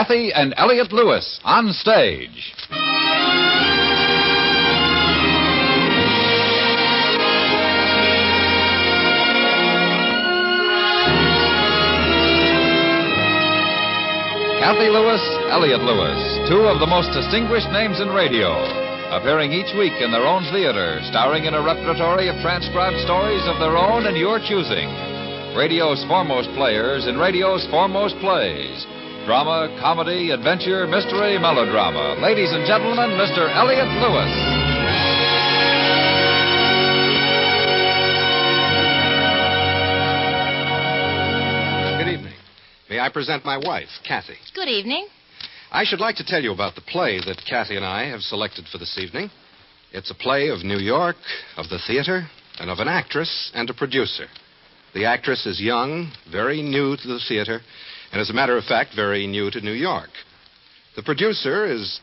Cathy and Elliot Lewis on stage. Cathy Lewis, Elliot Lewis, two of the most distinguished names in radio, appearing each week in their own theater, starring in a repertory of transcribed stories of their own and your choosing. Radio's foremost players in radio's foremost plays. Drama, comedy, adventure, mystery, melodrama. Ladies and gentlemen, Mr. Elliot Lewis. Good evening. May I present my wife, Cathy? Good evening. I should like to tell you about the play that Cathy and I have selected for this evening. It's a play of New York, of the theater, and of an actress and a producer. The actress is young, very new to the theater, and as a matter of fact, very new to New York. The producer is,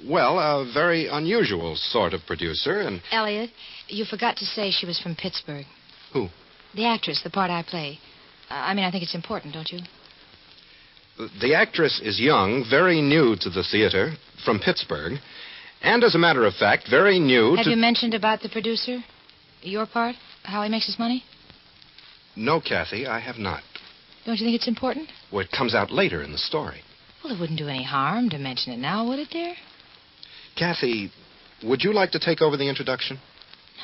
well, a very unusual sort of producer, and... Elliot, you forgot to say she was from Pittsburgh. Who? The actress, the part I play. I think it's important, don't you? The actress is young, very new to the theater, from Pittsburgh, and as a matter of fact, very new Have you mentioned about the producer? Your part? How he makes his money? No, Cathy, I have not. Don't you think it's important? Well, it comes out later in the story. Well, it wouldn't do any harm to mention it now, would it, dear? Cathy, would you like to take over the introduction?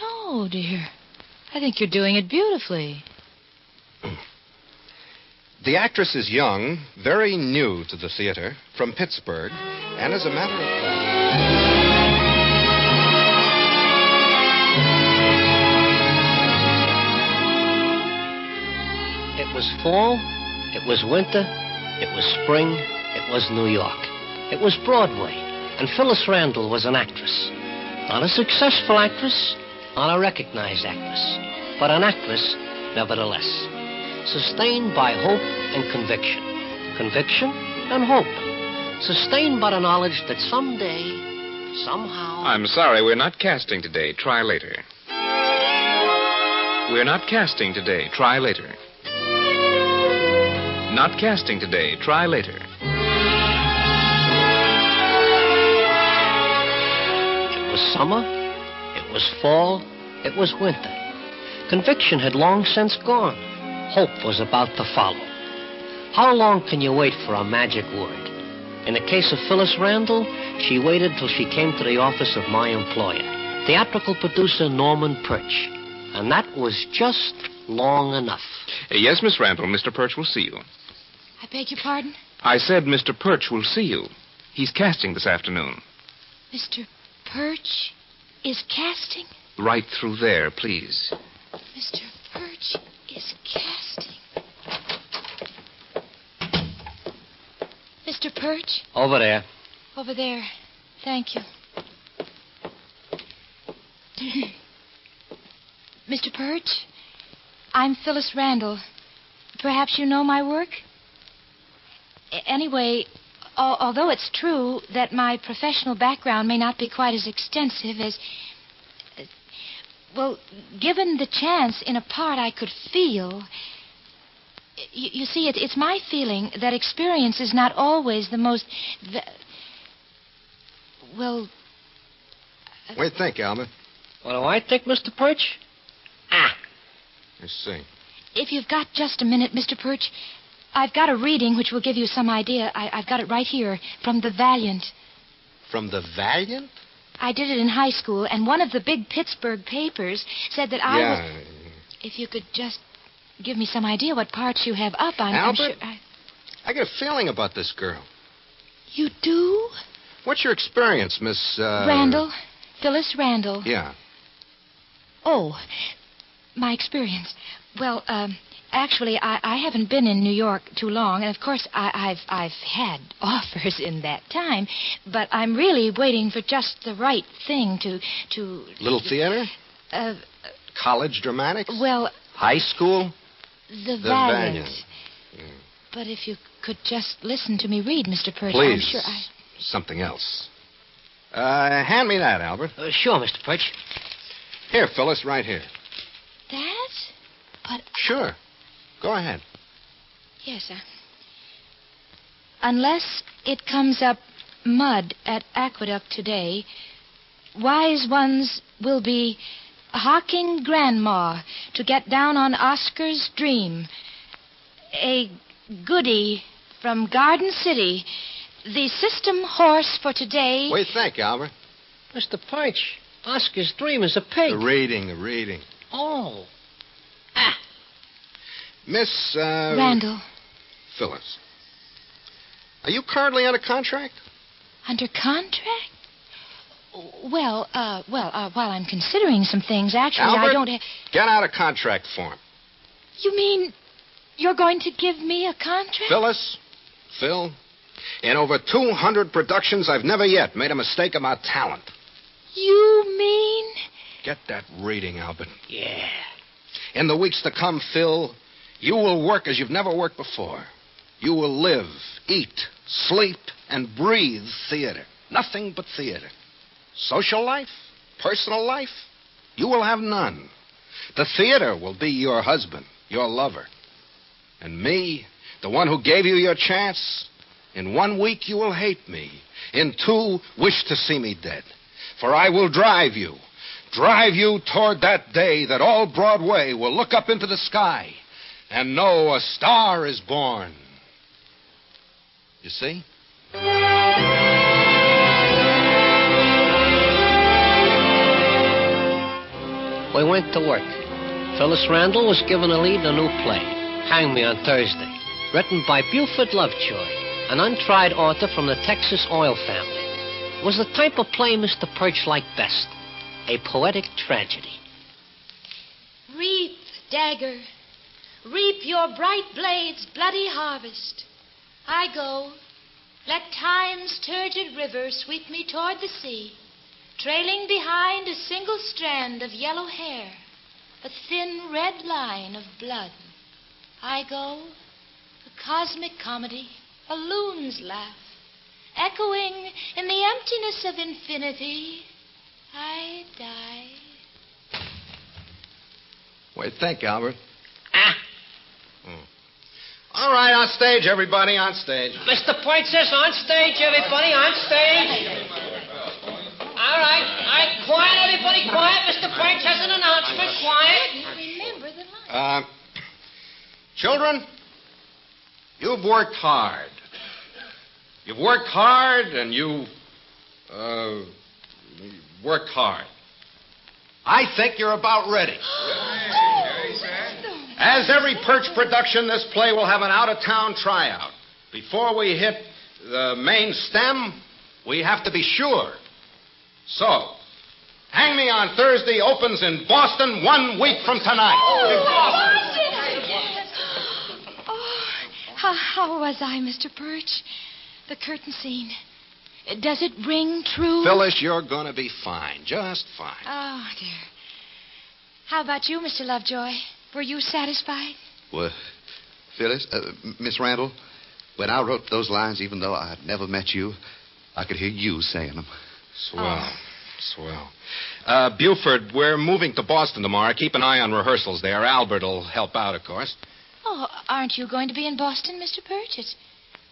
No, dear. I think you're doing it beautifully. The actress is young, very new to the theater, from Pittsburgh, and as a matter of fact... It was fall, it was winter, it was spring, it was New York. It was Broadway, and Phyllis Randle was an actress. Not a successful actress, not a recognized actress, but an actress nevertheless. Sustained by hope and conviction. Conviction and hope. Sustained by the knowledge that someday, somehow... I'm sorry, we're not casting today. Try later. We're not casting today. Try later. Not casting today. Try later. It was summer. It was fall. It was winter. Conviction had long since gone. Hope was about to follow. How long can you wait for a magic word? In the case of Phyllis Randle, she waited till she came to the office of my employer, theatrical producer Norman Perch. And that was just long enough. Yes, Miss Randle, Mr. Perch will see you. I beg your pardon? I said Mr. Perch will see you. He's casting this afternoon. Mr. Perch is casting? Right through there, please. Mr. Perch is casting. Mr. Perch? Over there. Over there. Thank you. Mr. Perch, I'm Phyllis Randle. Perhaps you know my work? Anyway, although it's true that my professional background may not be quite as extensive as... Well, given the chance in a part I could feel... You see, it's my feeling that experience is not always the most... Well... What do you think, Albert? What do I think, Mr. Perch? Let's see. If you've got just a minute, Mr. Perch, I've got a reading which will give you some idea. I've got it right here, from the Valiant. From the Valiant? I did it in high school, and one of the big Pittsburgh papers said that I was... If you could just give me some idea what parts you have up, I'm sure... I get a feeling about this girl. You do? What's your experience, Miss... Randle. Phyllis Randle. Yeah. Oh, my experience. Well, actually, I haven't been in New York too long, and of course, I've had offers in that time, but I'm really waiting for just the right thing to... Little theater? College dramatics? Well... High school? The Valiant. But if you could just listen to me read, Mr. Perch, Please. I'm sure I... Something else. Hand me that, Albert. Sure, Mr. Perch. Here, Phyllis, right here. That? But... Sure. Go ahead. Yes, Unless It comes up mud at Aqueduct today. Wise ones will be hawking grandma to get down on Oscar's dream. A goodie from Garden City. The system horse for today. What do you think, Albert? Mr. Perch, Oscar's dream is a pig. The reading. Oh. Miss, Randall. Phyllis. Are you currently under contract? Under contract? Well, while I'm considering some things, actually, Albert, I don't have... get out a contract form. You mean you're going to give me a contract? Phyllis, Phil, in over 200 productions, I've never yet made a mistake about talent. You mean... Get that reading, Albert. Yeah. In the weeks to come, Phil, you will work as you've never worked before. You will live, eat, sleep, and breathe theater. Nothing but theater. Social life, personal life, you will have none. The theater will be your husband, your lover. And me, the one who gave you your chance, in 1 week you will hate me. In 2, wish to see me dead. For I will drive you toward that day that all Broadway will look up into the sky and know a star is born. You see? We went to work. Phyllis Randall was given a lead in a new play, Hang Me on Thursday, written by Buford Lovejoy, an untried author from the Texas oil family. It was the type of play Mr. Perch liked best, a poetic tragedy. Reap, dagger, reap your bright blade's bloody harvest. I go. Let time's turgid river sweep me toward the sea, trailing behind a single strand of yellow hair, a thin red line of blood. I go, a cosmic comedy, a loon's laugh, echoing in the emptiness of infinity. I die. What do you think, Albert? All right, on stage, everybody, on stage. Mr. Perch says on stage, everybody, on stage. All right, quiet, everybody, quiet. Mr. Perch has an announcement, quiet. Remember the line. Children, you've worked hard. You've worked hard, and you've worked hard. I think you're about ready. As every Perch production, this play will have an out-of-town tryout. Before we hit the main stem, we have to be sure. So, Hang Me on Thursday opens in Boston 1 week from tonight. How was I, Mr. Perch? The curtain scene. Does it ring true? Phyllis, you're going to be fine. Just fine. Oh, dear. How about you, Mr. Lovejoy? Were you satisfied? Well, Phyllis, Miss Randall, when I wrote those lines, even though I had never met you, I could hear you saying them. Swell. Buford, we're moving to Boston tomorrow. Keep an eye on rehearsals there. Albert will help out, of course. Oh, aren't you going to be in Boston, Mr. Perch?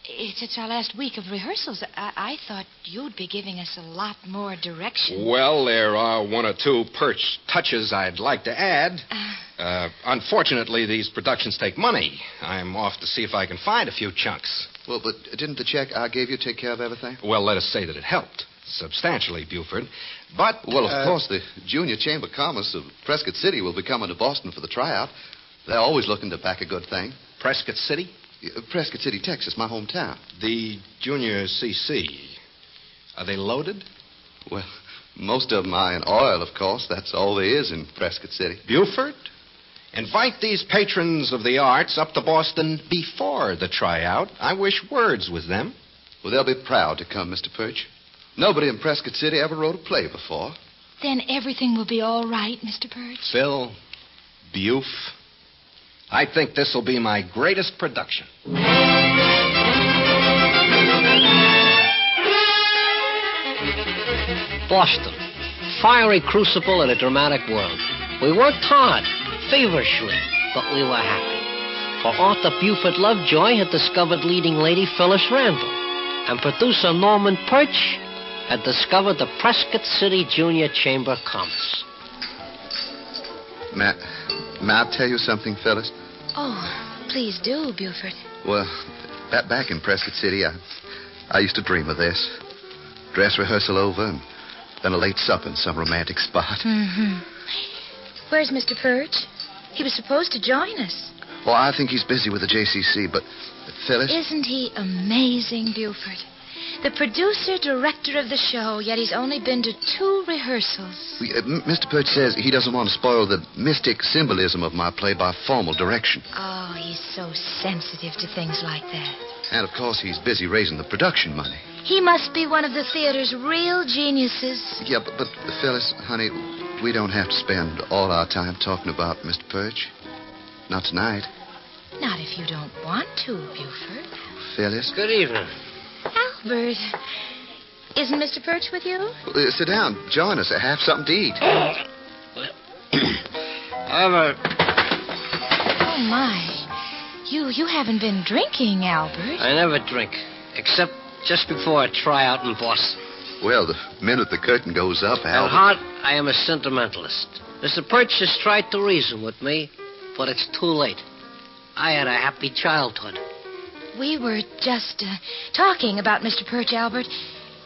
It's our last week of rehearsals. I thought you'd be giving us a lot more direction. Well, there are 1 or 2 Perch touches I'd like to add. Unfortunately, these productions take money. I'm off to see if I can find a few chunks. Well, but didn't the check I gave you take care of everything? Well, let us say that it helped. Substantially, Buford. But... Well, of course, the Junior Chamber of Commerce of Prescott City will be coming to Boston for the tryout. They're always looking to back a good thing. Prescott City? Prescott City, Texas, my hometown. The Junior CC. Are they loaded? Well, most of them are in oil, of course. That's all there is in Prescott City. Buford, invite these patrons of the arts up to Boston before the tryout. I wish words with them. Well, they'll be proud to come, Mr. Perch. Nobody in Prescott City ever wrote a play before. Then everything will be all right, Mr. Perch. Phil, Buf, I think this will be my greatest production. Boston, fiery crucible in a dramatic world. We worked hard, feverishly, but we were happy. For author Buford Lovejoy had discovered leading lady Phyllis Randall. and producer Norman Perch had discovered the Prescott City Junior Chamber of Commerce. May I tell you something, Phyllis? Oh, please do, Buford. Well, back in Prescott City, I used to dream of this. Dress rehearsal over, and then a late supper in some romantic spot. Mm-hmm. Where's Mr. Perch? He was supposed to join us. Well, I think he's busy with the JCC, but Phyllis... Isn't he amazing, Buford? The producer-director of the show, yet he's only been to 2 rehearsals. Mr. Perch says he doesn't want to spoil the mystic symbolism of my play by formal direction. Oh, he's so sensitive to things like that. And, of course, he's busy raising the production money. He must be one of the theater's real geniuses. Yeah, but Phyllis, honey, we don't have to spend all our time talking about Mr. Perch. Not tonight. Not if you don't want to, Buford. Phyllis? Good evening. Albert, isn't Mr. Perch with you? Sit down. Join us. Have something to eat. Albert. Oh, my. You haven't been drinking, Albert. I never drink, except just before I try out in Boston. Well, the minute the curtain goes up, At Albert... heart, I am a sentimentalist. Mr. Perch has tried to reason with me, but it's too late. I had a happy childhood. We were just talking about Mr. Perch, Albert.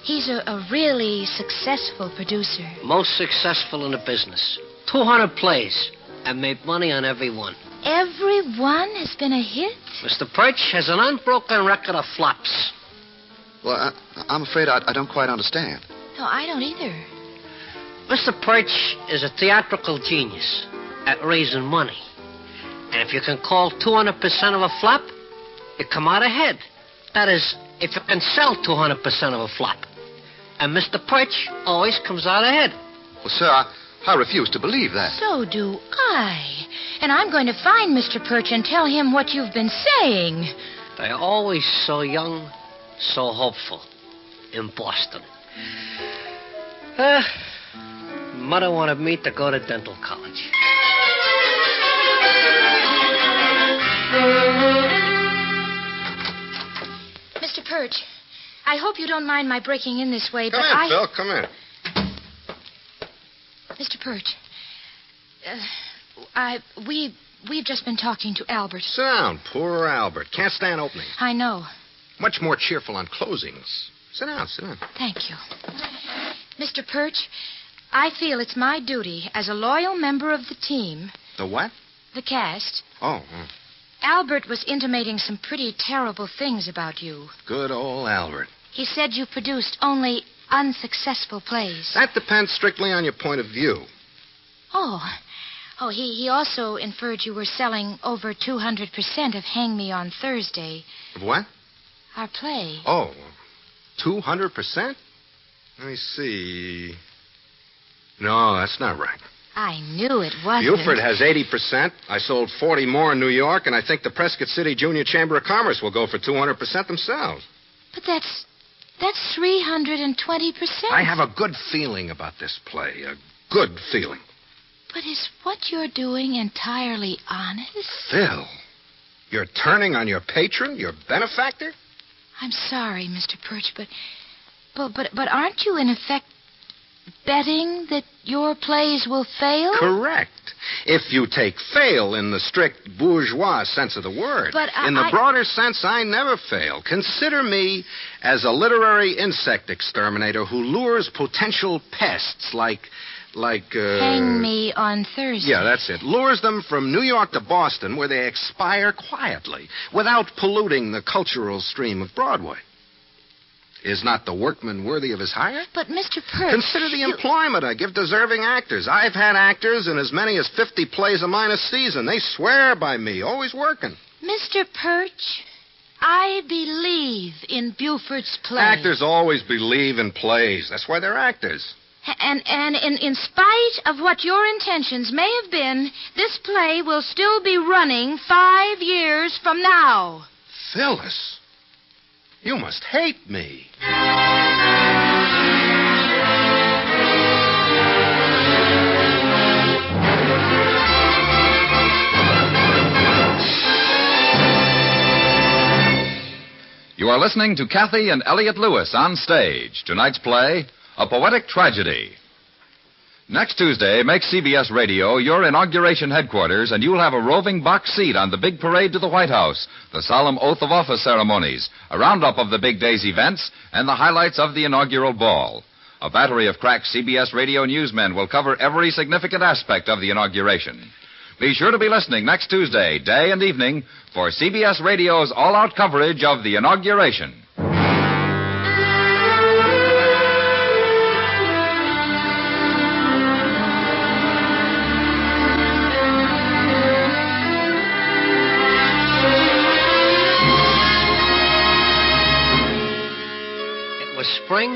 He's a really successful producer. Most successful in the business. 200 plays, and made money on every one. Every one has been a hit? Mr. Perch has an unbroken record of flops. Well, I'm afraid I don't quite understand. No, I don't either. Mr. Perch is a theatrical genius at raising money. And if you can call 200% of a flop, you come out ahead. That is, if you can sell 200% of a flop. And Mr. Perch always comes out ahead. Well, sir, I refuse to believe that. So do I. And I'm going to find Mr. Perch and tell him what you've been saying. They're always so young, so hopeful in Boston. Mother wanted me to go to dental college. Mr. Perch, I hope you don't mind my breaking in this way, Come in, Phil. Come in. Mr. Perch, we've just been talking to Albert. Sit down. Poor Albert. Can't stand openings. I know. Much more cheerful on closings. Sit down, sit down. Thank you. Mr. Perch, I feel it's my duty as a loyal member of the team, The what? the cast. Oh, Albert was intimating some pretty terrible things about you. good old Albert. He said you produced only unsuccessful plays. That depends strictly on your point of view. Oh, he also inferred you were selling over 200% of Hang Me on Thursday, Of what? our play. Oh, 200%? Let me see. No, that's not right. I knew it wasn't. Buford has 80%. I sold 40 more in New York, and I think the Prescott City Junior Chamber of Commerce will go for 200% themselves. But that's 320%. I have a good feeling about this play. A good feeling. But is what you're doing entirely honest? Phil, you're turning on your patron, your benefactor? I'm sorry, Mr. Perch, but aren't you in effect betting that your plays will fail? Correct. If you take fail in the strict bourgeois sense of the word. But in the broader sense, I never fail. Consider me as a literary insect exterminator who lures potential pests like Hang Me on Thursday. Yeah, that's it. Lures them from New York to Boston, where they expire quietly, without polluting the cultural stream of Broadway. Is not the workman worthy of his hire? But, Mr. Perch... Consider the employment I give deserving actors. I've had actors in as many as 50 plays a mine a season. They swear by me, always working. Mr. Perch, I believe in Buford's play. Actors always believe in plays. That's why they're actors. And in spite of what your intentions may have been, this play will still be running 5 years from now. Phyllis, you must hate me. You are listening to Kathy and Elliot Lewis on stage. Tonight's play, A Poetic Tragedy. Next Tuesday, make CBS Radio your inauguration headquarters, and you'll have a roving box seat on the big parade to the White House, the solemn oath of office ceremonies, a roundup of the big day's events, and the highlights of the inaugural ball. A battery of crack CBS Radio newsmen will cover every significant aspect of the inauguration. Be sure to be listening next Tuesday, day and evening, for CBS Radio's all-out coverage of the inauguration. It was spring,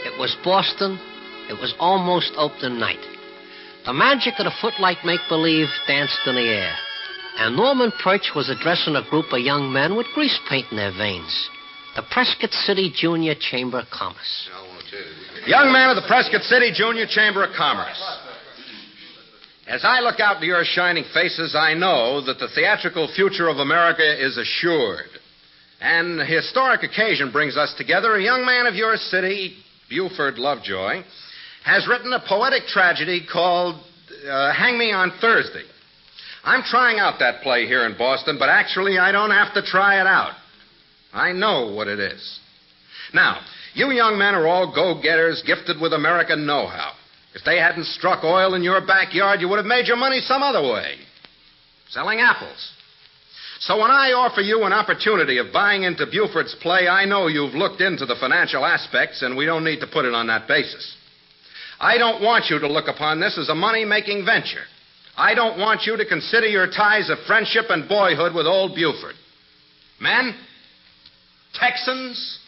it was Boston, it was almost opening night. The magic of the footlight make-believe danced in the air, and Norman Perch was addressing a group of young men with grease paint in their veins. The Prescott City Junior Chamber of Commerce. Young man of the Prescott City Junior Chamber of Commerce. As I look out into your shining faces, I know that the theatrical future of America is assured. And a historic occasion brings us together. A young man of your city, Buford Lovejoy, has written a poetic tragedy called Hang Me on Thursday. I'm trying out that play here in Boston, but actually I don't have to try it out. I know what it is. Now, you young men are all go-getters gifted with American know-how. If they hadn't struck oil in your backyard, you would have made your money some other way. Selling apples. So when I offer you an opportunity of buying into Buford's play, I know you've looked into the financial aspects, and we don't need to put it on that basis. I don't want you to look upon this as a money-making venture. I don't want you to consider your ties of friendship and boyhood with old Buford. Men, Texans,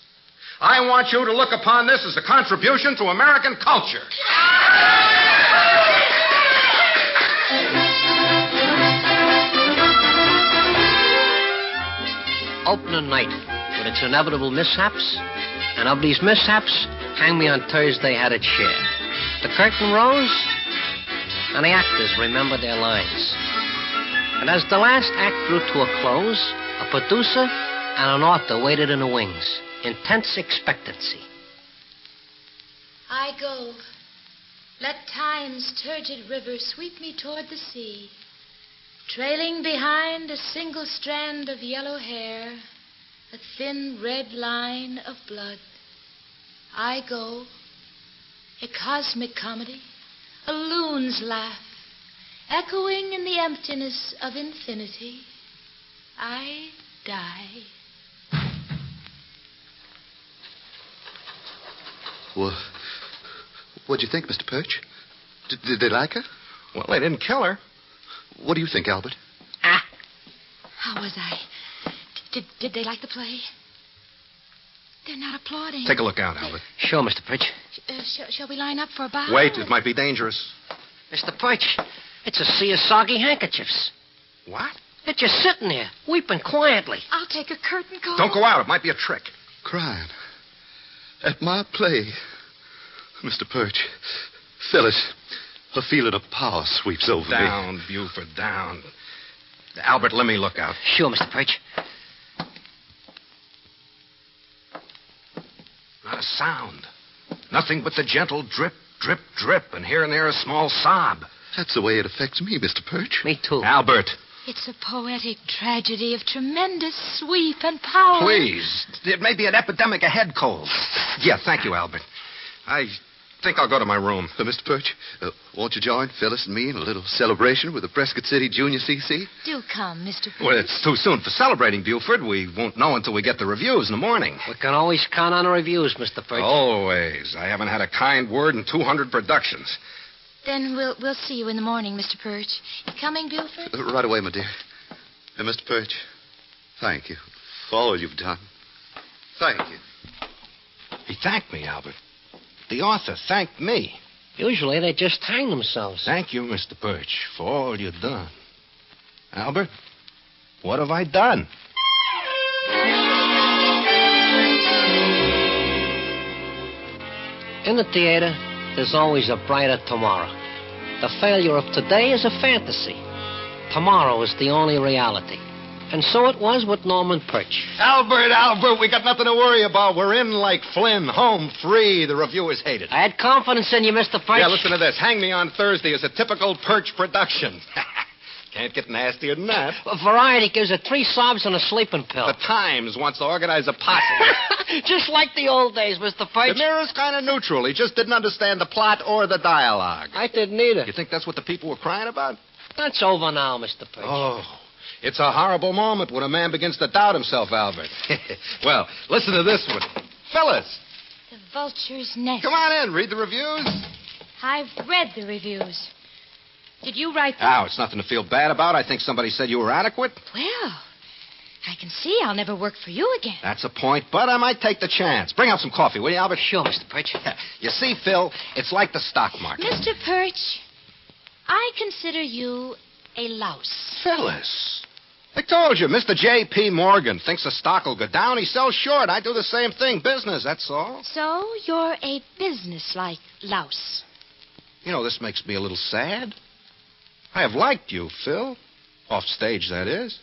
I want you to look upon this as a contribution to American culture. Opening night, with its inevitable mishaps, and of these mishaps, Hang Me on Thursday had its share. The curtain rose, and the actors remembered their lines. And as the last act drew to a close, a producer and an author waited in the wings, intense expectancy. I go. Let time's turgid river sweep me toward the sea. Trailing behind a single strand of yellow hair, a thin red line of blood. I go. A cosmic comedy, a loon's laugh, echoing in the emptiness of infinity. I die. Well, what'd you think, Mr. Perch? Did they like her? Well, they didn't kill her. What do you think, Albert? How was I? Did they like the play? They're not applauding. Take a look out, Albert. Sure, Mr. Perch. Shall we line up for a bow? Wait, it might be dangerous. Mr. Perch, it's a sea of soggy handkerchiefs. What? They're just sitting there, weeping quietly. I'll take a curtain call. Don't go out. It might be a trick. Crying. At my play. Mr. Perch. Phyllis, a feeling of power sweeps over me. Down, Buford, down. Albert, let me look out. Sure, Mr. Perch. Not a sound. Nothing but the gentle drip, drip, drip, and here and there a small sob. That's the way it affects me, Mr. Perch. Me too. Albert. It's a poetic tragedy of tremendous sweep and power. Please. It may be an epidemic of head cold. Yeah, thank you, Albert. I think I'll go to my room. Mr. Perch, won't you join Phyllis and me in a little celebration with the Prescott City Junior CC? Do come, Mr. Perch. Well, it's too soon for celebrating, Buford. We won't know until we get the reviews in the morning. We can always count on the reviews, Mr. Perch. Always. I haven't had a kind word in 200 productions. Then we'll see you in the morning, Mr. Perch. You coming, Buford? Right away, my dear. Mr. Perch, thank you for all you've done. Thank you. He thanked me, Albert. The author thanked me. Usually they just hang themselves. Thank you, Mr. Perch, for all you've done. Albert, what have I done? In the theater, there's always a brighter tomorrow. The failure of today is a fantasy. Tomorrow is the only reality. And so it was with Norman Perch. Albert, we got nothing to worry about. We're in like Flynn, home free. The reviewers hate it. I had confidence in you, Mr. Perch. Yeah, listen to this. Hang Me on Thursday is a typical Perch production. Can't get nastier than that. Well, Variety gives it 3 sobs and a sleeping pill. The Times wants to organize a posse. Just like the old days, Mr. Perch. The Mirror's kind of neutral. He just didn't understand the plot or the dialogue. I didn't either. You think that's what the people were crying about? That's over now, Mr. Perch. Oh, it's a horrible moment when a man begins to doubt himself, Albert. Well, listen to this one. Phyllis, The Vulture's Nest. come on in. Read the reviews. I've read the reviews. Did you write them? Oh, it's nothing to feel bad about. I think somebody said you were adequate. Well, I can see I'll never work for you again. That's a point, but I might take the chance. Bring out some coffee, will you, Albert? Sure, Mr. Perch. You see, Phil, it's like the stock market. Mr. Perch, I consider you a louse. Phyllis, I told you, Mr. J.P. Morgan thinks the stock will go down. He sells short. I do the same thing. Business, that's all. So you're a businesslike louse. You know, this makes me a little sad. I have liked you, Phil. Off stage, that is.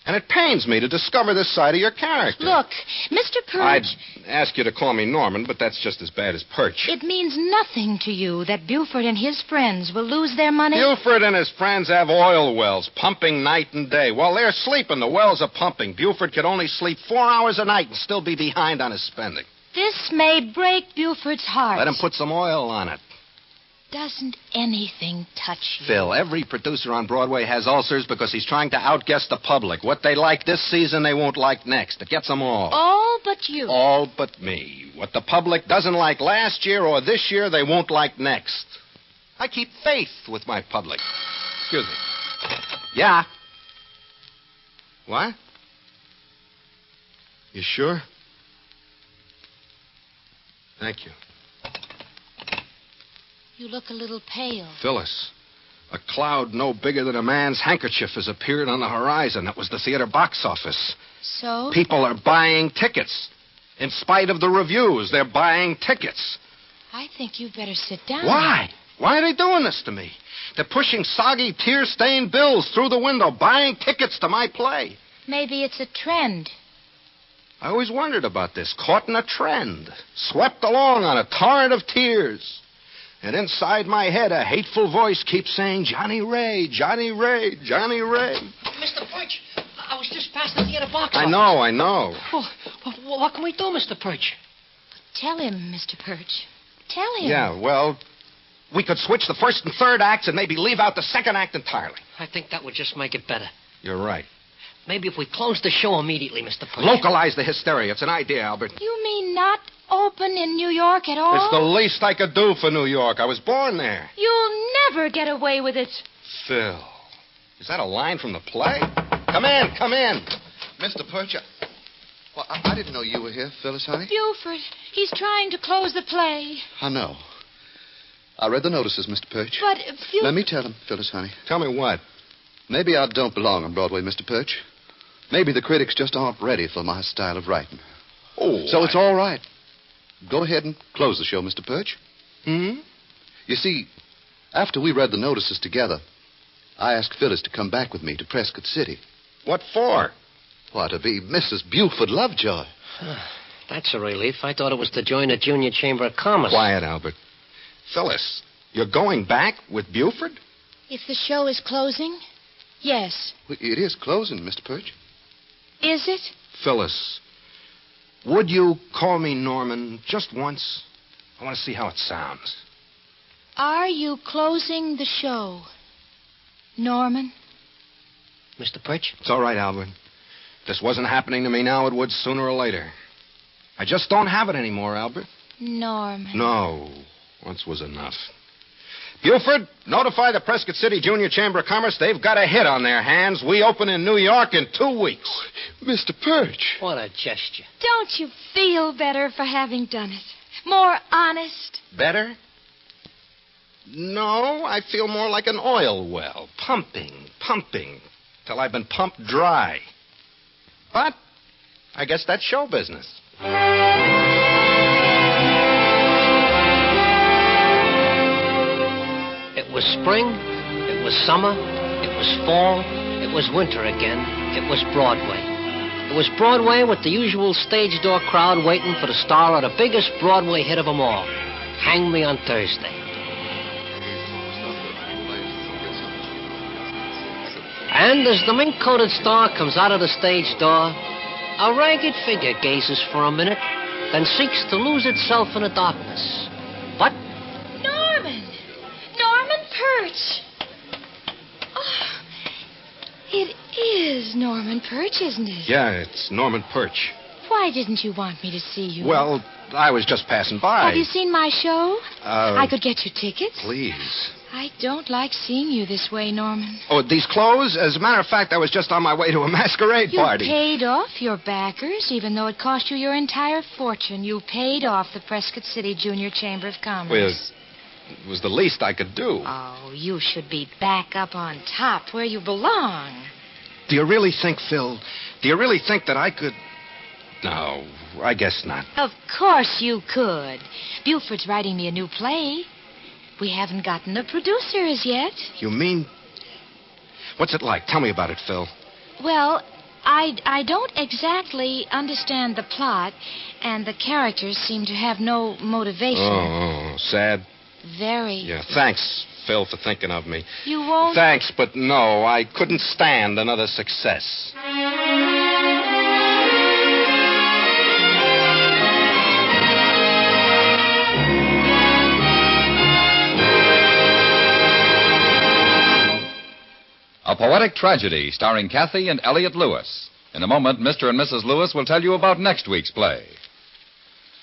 And it pains me to discover this side of your character. Look, Mr. Perch, I'd ask you to call me Norman, but that's just as bad as Perch. it means nothing to you that Buford and his friends will lose their money. Buford and his friends have oil wells pumping night and day. While they're sleeping, the wells are pumping. Buford could only sleep 4 hours a night and still be behind on his spending. This may break Buford's heart. Let him put some oil on it. Doesn't anything touch you? Phil, every producer on Broadway has ulcers because he's trying to outguess the public. What they like this season, they won't like next. It gets them all. All but you. All but me. What the public doesn't like last year or this year, they won't like next. I keep faith with my public. Excuse me. Yeah? What? You sure? Thank you. You look a little pale. Phyllis, a cloud no bigger than a man's handkerchief has appeared on the horizon. That was the theater box office. So? People are buying tickets. In spite of the reviews, they're buying tickets. I think you'd better sit down. Why? Why are they doing this to me? They're pushing soggy, tear-stained bills through the window, buying tickets to my play. Maybe it's a trend. I always wondered about this. Caught in a trend. Swept along on a torrent of tears. And inside my head, a hateful voice keeps saying, Johnny Ray, Johnny Ray, Johnny Ray. Mr. Perch, I was just past the theater box I office. know. Well, what can we do, Mr. Perch? Tell him, Mr. Perch. Tell him. Yeah, well, we could switch the first and third acts and maybe leave out the second act entirely. I think that would just make it better. You're right. Maybe if we close the show immediately, Mr. Perch. Localize the hysteria. It's an idea, Albert. You mean not open in New York at all? It's the least I could do for New York. I was born there. You'll never get away with it. Phil, is that a line from the play? Come in. Mr. Perch, I didn't know you were here, Phyllis, honey. Buford, he's trying to close the play. I know. I read the notices, Mr. Perch. But Buford... Let me tell him, Phyllis, honey. Tell me what? Maybe I don't belong on Broadway, Mr. Perch. Maybe the critics just aren't ready for my style of writing. Oh, So it's all right. Go ahead and close the show, Mr. Perch. Hmm? You see, after we read the notices together, I asked Phyllis to come back with me to Prescott City. What for? Why, to be Mrs. Buford Lovejoy. That's a relief. I thought it was to join the Junior Chamber of Commerce. Quiet, Albert. Phyllis, you're going back with Buford? If the show is closing, yes. It is closing, Mr. Perch. Is it? Phyllis, would you call me Norman just once? I want to see how it sounds. Are you closing the show, Norman? Mr. Perch? It's all right, Albert. If this wasn't happening to me now, it would sooner or later. I just don't have it anymore, Albert. Norman. No. Once was enough. Buford, notify the Prescott City Junior Chamber of Commerce they've got a hit on their hands. We open in New York in 2 weeks. Mr. Perch. What a gesture. Don't you feel better for having done it? More honest? Better? No, I feel more like an oil well. Pumping, till I've been pumped dry. But I guess that's show business. It was spring, it was summer, it was fall. It was winter again. It was Broadway. It was Broadway with the usual stage door crowd waiting for the star of the biggest Broadway hit of them all, Hang Me on Thursday. And as the mink-coated star comes out of the stage door, a ragged figure gazes for a minute, then seeks to lose itself in the darkness. But... Norman! Norman Perch! Oh, it is Norman Perch, isn't it? Yeah, it's Norman Perch. Why didn't you want me to see you? Well, I was just passing by. Have you seen my show? I could get you tickets. Please. I don't like seeing you this way, Norman. Oh, these clothes? As a matter of fact, I was just on my way to a masquerade party. You paid off your backers, even though it cost you your entire fortune. You paid off the Prescott City Junior Chamber of Commerce. Well, it was the least I could do. Oh, you should be back up on top where you belong. Do you really think, Phil, that I could... No, I guess not. Of course you could. Buford's writing me a new play. We haven't gotten a producer as yet. You mean... What's it like? Tell me about it, Phil. Well, I don't exactly understand the plot, and the characters seem to have no motivation. Oh, sad. Very. Yeah, thanks, Phil, for thinking of me. You won't... Thanks, but no, I couldn't stand another success. A Poetic Tragedy starring Kathy and Elliott Lewis. In a moment, Mr. and Mrs. Lewis will tell you about next week's play.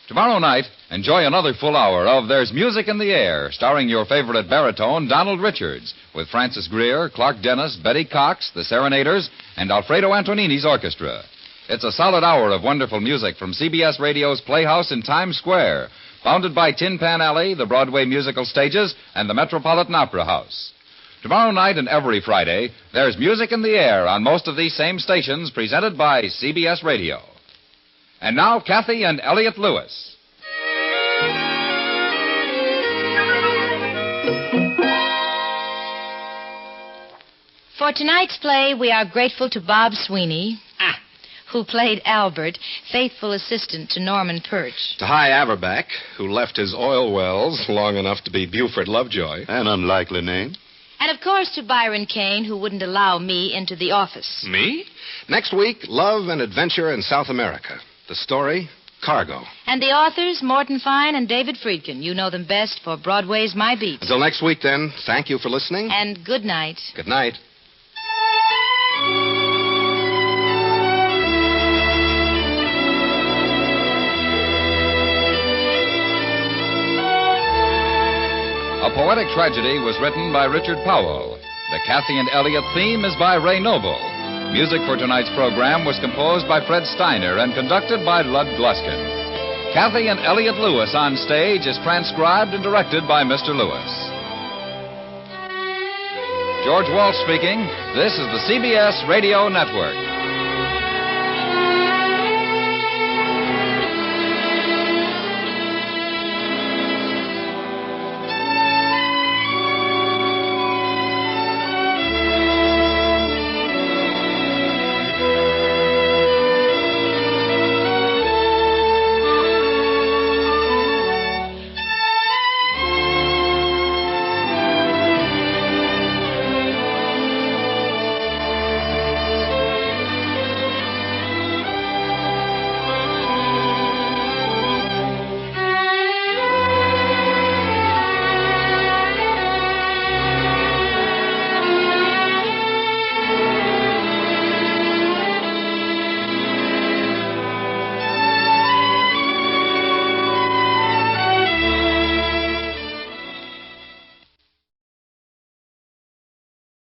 Tomorrow night, enjoy another full hour of There's Music in the Air, starring your favorite baritone, Donald Richards, with Francis Greer, Clark Dennis, Betty Cox, the Serenaders, and Alfredo Antonini's orchestra. It's a solid hour of wonderful music from CBS Radio's Playhouse in Times Square, founded by Tin Pan Alley, the Broadway musical stages, and the Metropolitan Opera House. Tomorrow night and every Friday, there's Music in the Air on most of these same stations, presented by CBS Radio. And now, Kathy and Elliott Lewis. For tonight's play, we are grateful to Bob Sweeney, who played Albert, faithful assistant to Norman Perch. To Hy Averback, who left his oil wells long enough to be Buford Lovejoy. An unlikely name. And, of course, to Byron Kane, who wouldn't allow me into the office. Me? Next week, Love and Adventure in South America. The story, Cargo. And the authors, Morton Fine and David Friedkin. You know them best for Broadway's My Beat. Until next week, then, thank you for listening. And good night. Good night. A Poetic Tragedy was written by Richard Powell. The Kathy and Elliott theme is by Ray Noble. Music for tonight's program was composed by Fred Steiner and conducted by Lud Gluskin. Kathy and Elliott Lewis on stage is transcribed and directed by Mr. Lewis. George Walsh speaking. This is the CBS Radio Network.